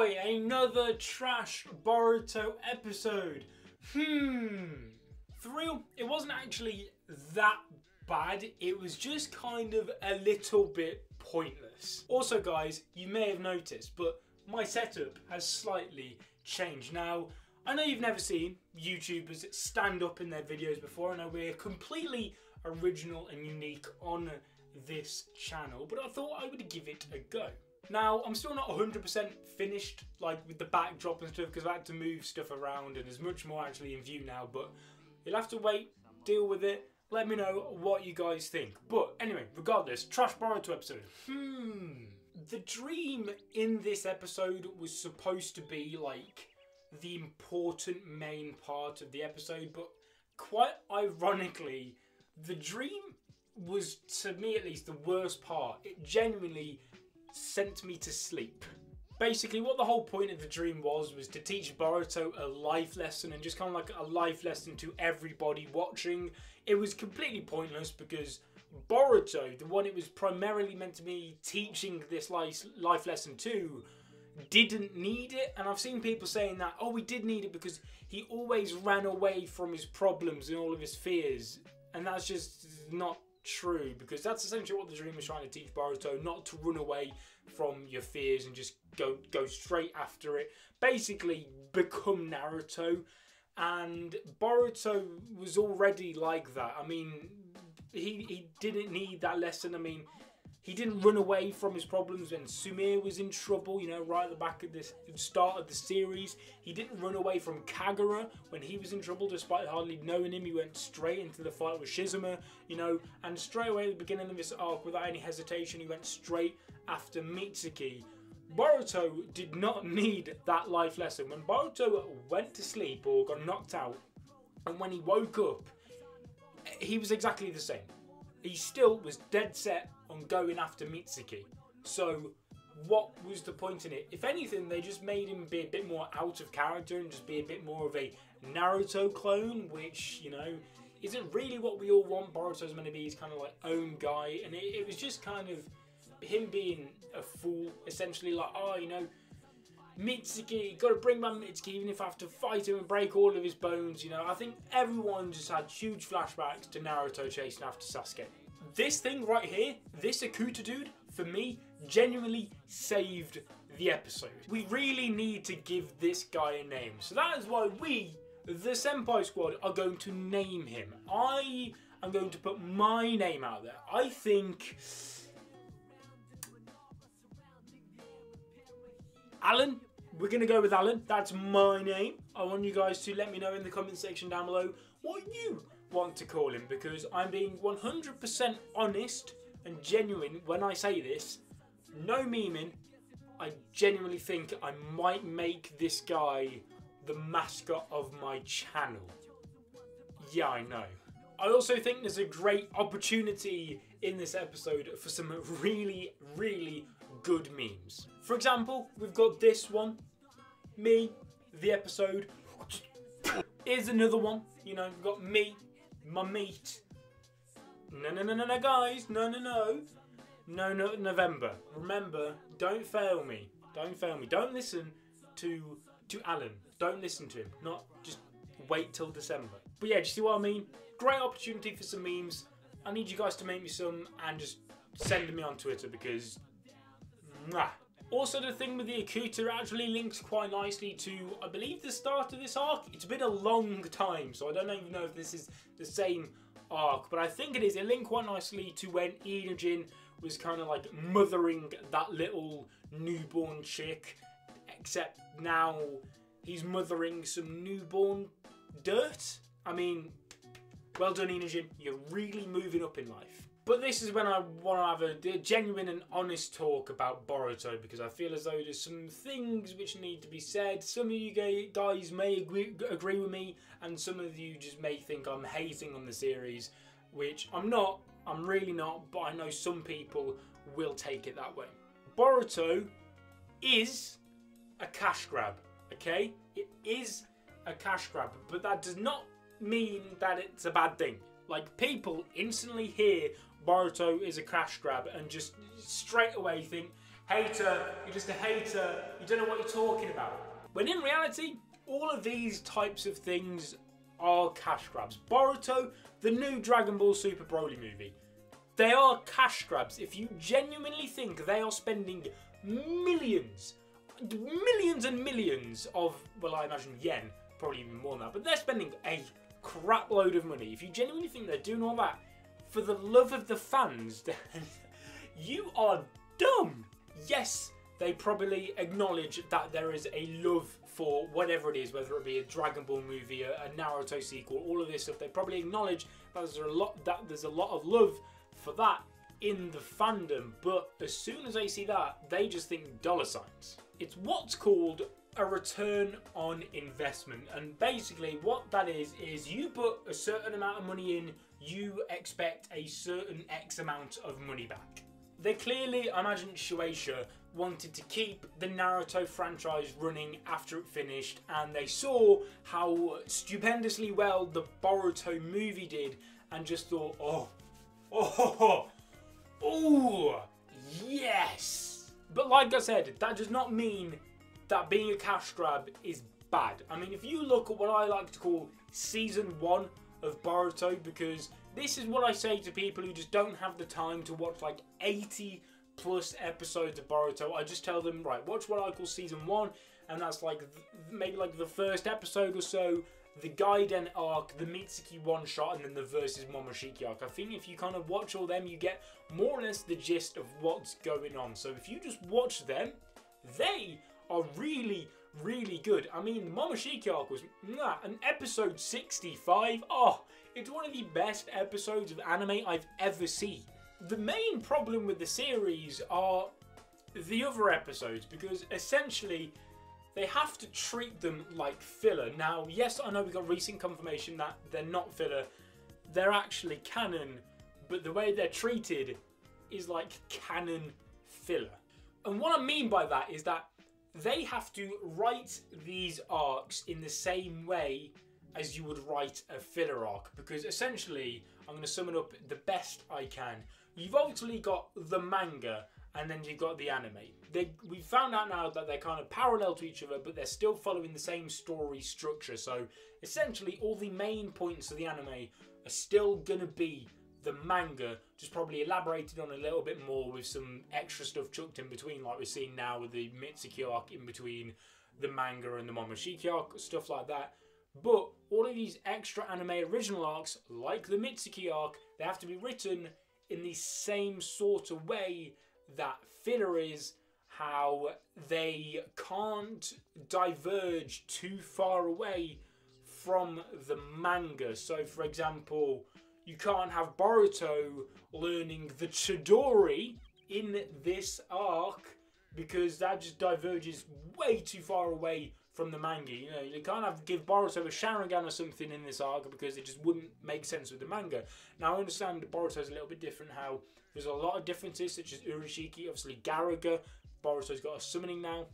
boy, another trash Boruto episode. For real, it wasn't actually that bad. It was just kind of a little bit pointless. Also guys, you may have noticed, but my setup has slightly changed. Now, I know you've never seen YouTubers stand up in their videos before. I know we're completely original and unique on this channel, but I thought I would give it a go. Now, I'm still not 100% finished, like with the backdrop and stuff, because I had to move stuff around and there's much more actually in view now, but you'll have to wait, deal with it. Let me know what you guys think. But anyway, regardless, trash Boruto episode. The dream in this episode was supposed to be like the important main part of the episode, but quite ironically, the dream was, to me at least, the worst part. It genuinely sent me to sleep. Basically, what the whole point of the dream was to teach Boruto a life lesson, and just kind of like a life lesson to everybody watching. It was completely pointless because Boruto, the one it was primarily meant to be teaching this life lesson to, didn't need it. And I've seen people saying that, oh, he did need it because he always ran away from his problems and all of his fears. And that's just not true, because that's essentially what the dream was trying to teach Boruto, not to run away from your fears and just go straight after it. Basically, become Naruto. And Boruto was already like that. I mean, he didn't need that lesson. I mean, he didn't run away from his problems when Sumire was in trouble, you know, right at the back of this start of the series. He didn't run away from Kagura when he was in trouble, despite hardly knowing him. He went straight into the fight with Shizuma, you know, and straight away at the beginning of this arc, without any hesitation, he went straight after Mitsuki. Boruto did not need that life lesson. When Boruto went to sleep or got knocked out, and when he woke up, he was exactly the same. He still was dead set on going after Mitsuki. So what was the point in it? If anything, they just made him be a bit more out of character and just be a bit more of a Naruto clone, which, you know, isn't really what we all want. Boruto's meant to be his kind of like own guy, and it was just kind of him being a fool, essentially, like, oh, you know, Mitsuki, gotta bring back Mitsuki even if I have to fight him and break all of his bones, you know. I think everyone just had huge flashbacks to Naruto chasing after Sasuke. This thing right here, this Akuta dude, for me, genuinely saved the episode. We really need to give this guy a name. So that is why we, the Senpai Squad, are going to name him. I am going to put my name out there. I think Alan. We're going to go with Alan. That's my name. I want you guys to let me know in the comment section down below what you want to call him, because I'm being 100% honest and genuine when I say this. No memeing. I genuinely think I might make this guy the mascot of my channel. Yeah, I know. I also think there's a great opportunity in this episode for some really, really good memes. For example, we've got this one. Me, the episode. Here's another one. You know, we've got me, my meat. No, guys. No, November. Remember, don't fail me. Don't fail me. Don't listen to Alan. Don't listen to him. Not just wait till December. But yeah, do you see what I mean? Great opportunity for some memes. I need you guys to make me some and just send them me on Twitter, because mwah. Also, the thing with the Akuta actually links quite nicely to, I believe, the start of this arc. It's been a long time, so I don't even know if this is the same arc, but I think it is. It linked quite nicely to when Inojin was kind of like mothering that little newborn chick, except now he's mothering some newborn dirt. I mean, well done, Inojin. You're really moving up in life. But this is when I want to have a genuine and honest talk about Boruto, because I feel as though there's some things which need to be said. Some of you guys may agree with me, and some of you just may think I'm hating on the series, which I'm not. I'm really not, but I know some people will take it that way. Boruto is a cash grab, okay? It is a cash grab, but that does not mean that it's a bad thing. Like, people instantly hear Boruto is a cash grab and just straight away think, hater, you're just a hater, you don't know what you're talking about. When in reality, all of these types of things are cash grabs. Boruto, the new Dragon Ball Super Broly movie, they are cash grabs. If you genuinely think they are spending millions and millions of, well, I imagine yen, probably even more than that, but they're spending a crap load of money. If you genuinely think they're doing all that for the love of the fans, then you are dumb. Yes, they probably acknowledge that there is a love for whatever it is, whether it be a Dragon Ball movie, a Naruto sequel, all of this stuff. They probably acknowledge that there's a lot of love for that in the fandom, but as soon as they see that, they just think dollar signs. It's what's called a return on investment, and basically what that is you put a certain amount of money in, you expect a certain X amount of money back. They clearly, I imagine Shueisha wanted to keep the Naruto franchise running after it finished, and they saw how stupendously well the Boruto movie did and just thought, oh, yes. But like I said, that does not mean that being a cash grab is bad. I mean, if you look at what I like to call season 1 of Boruto, because this is what I say to people who just don't have the time to watch like 80 plus episodes of Boruto. I just tell them, right, watch what I call season 1, and that's like maybe like the first episode or so, the Gaiden arc, the Mitsuki one shot, and then the versus Momoshiki arc. I think if you kind of watch all them, you get more or less the gist of what's going on. So if you just watch them, they are really, really good. I mean, the Momoshiki arc was an episode 65. Oh, it's one of the best episodes of anime I've ever seen. The main problem with the series are the other episodes, because essentially they have to treat them like filler. Now, yes, I know we got recent confirmation that they're not filler, they're actually canon, but the way they're treated is like canon filler. And what I mean by that is that they have to write these arcs in the same way as you would write a filler arc, because essentially, I'm going to sum it up the best I can. You've obviously got the manga, and then you've got the anime. We found out now that they're kind of parallel to each other, but they're still following the same story structure. So essentially, all the main points of the anime are still going to be the manga, just probably elaborated on a little bit more with some extra stuff chucked in between, like we're seeing now with the Mitsuki arc in between the manga and the Momoshiki arc, stuff like that. But all of these extra anime original arcs, like the Mitsuki arc, they have to be written in the same sort of way that filler is, how they can't diverge too far away from the manga. So for example, you can't have Boruto learning the Chidori in this arc, because that just diverges way too far away from the manga. You know, you can't give Boruto a Sharingan or something in this arc, because it just wouldn't make sense with the manga. Now I understand Boruto's a little bit different, how there's a lot of differences, such as Urashiki, obviously Garuga, Boruto's got a summoning now,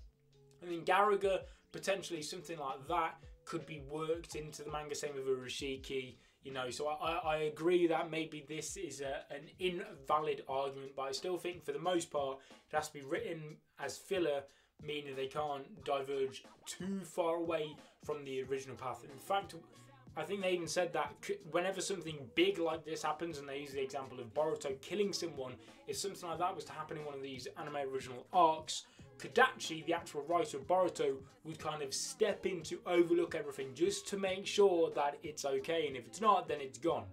and then Garuga, potentially something like that could be worked into the manga, same with Urashiki. You know, so I agree that maybe this is an invalid argument, but I still think for the most part it has to be written as filler, meaning they can't diverge too far away from the original path. In fact, I think they even said that whenever something big like this happens, and they use the example of Boruto killing someone, if something like that was to happen in one of these anime original arcs, Kodachi, the actual writer of Boruto, would kind of step in to overlook everything just to make sure that it's okay, and if it's not, then it's gone.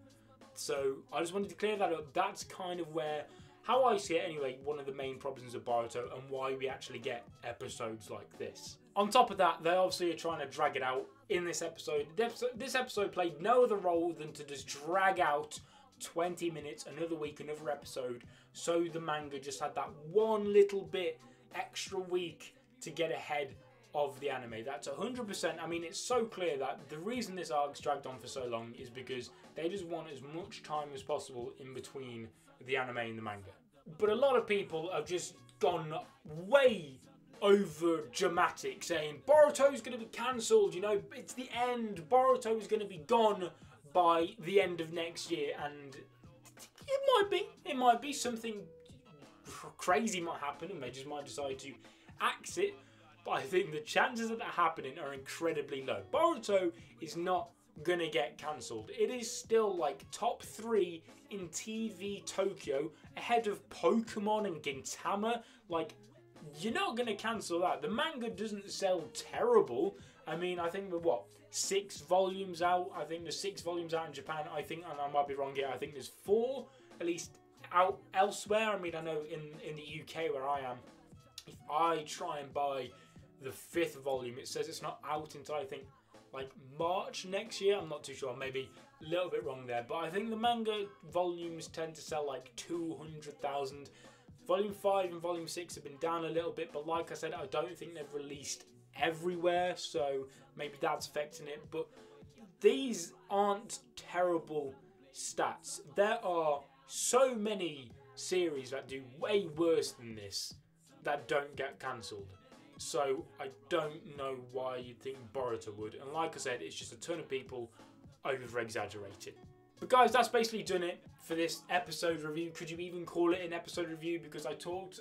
So I just wanted to clear that up. That's kind of where, how I see it anyway, one of the main problems of Boruto and why we actually get episodes like this. On top of that, they obviously are trying to drag it out in this episode. This episode played no other role than to just drag out 20 minutes, another week, another episode, so the manga just had that one little bit extra week to get ahead of the anime. That's 100%. I mean, it's so clear that the reason this arc's dragged on for so long is because they just want as much time as possible in between the anime and the manga. But a lot of people have just gone way over dramatic, saying Boruto's going to be cancelled, you know, it's the end, Boruto is going to be gone by the end of next year, and it might be something crazy might happen and they just might decide to axe it, but I think the chances of that happening are incredibly low. Boruto is not gonna get cancelled. It is still like top 3 in TV Tokyo, ahead of Pokemon and Gintama. Like, you're not gonna cancel that. The manga doesn't sell terrible. I mean, I think we're what, 6 volumes out? I think there's 6 volumes out in Japan. I think, and I might be wrong here, I think there's 4 at least out elsewhere. I mean, I know in the UK where I am, if I try and buy the 5th volume, it says it's not out until I think like March next year. I'm not too sure, maybe a little bit wrong there, but I think the manga volumes tend to sell like 200,000. Volume 5 and Volume 6 have been down a little bit, but like I said, I don't think they've released everywhere, so maybe that's affecting it. But these aren't terrible stats. There are so many series that do way worse than this that don't get cancelled. So I don't know why you'd think Boruto would. And like I said, it's just a ton of people over-exaggerated. But guys, that's basically done it for this episode review. Could you even call it an episode review? Because I talked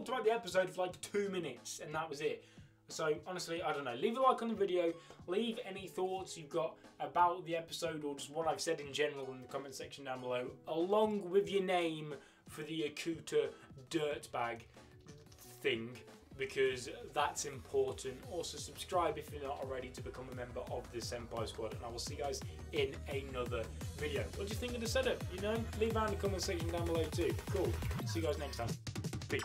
about the episode for like 2 minutes and that was it. So honestly, I don't know. Leave a like on the video. Leave any thoughts you've got about the episode or just what I've said in general in the comment section down below, along with your name for the Akuta dirtbag thing, because that's important. Also subscribe if you're not already to become a member of the Senpai Squad, and I will see you guys in another video. What do you think of the setup? You know, leave out in the comment section down below too. Cool. See you guys next time. Peace.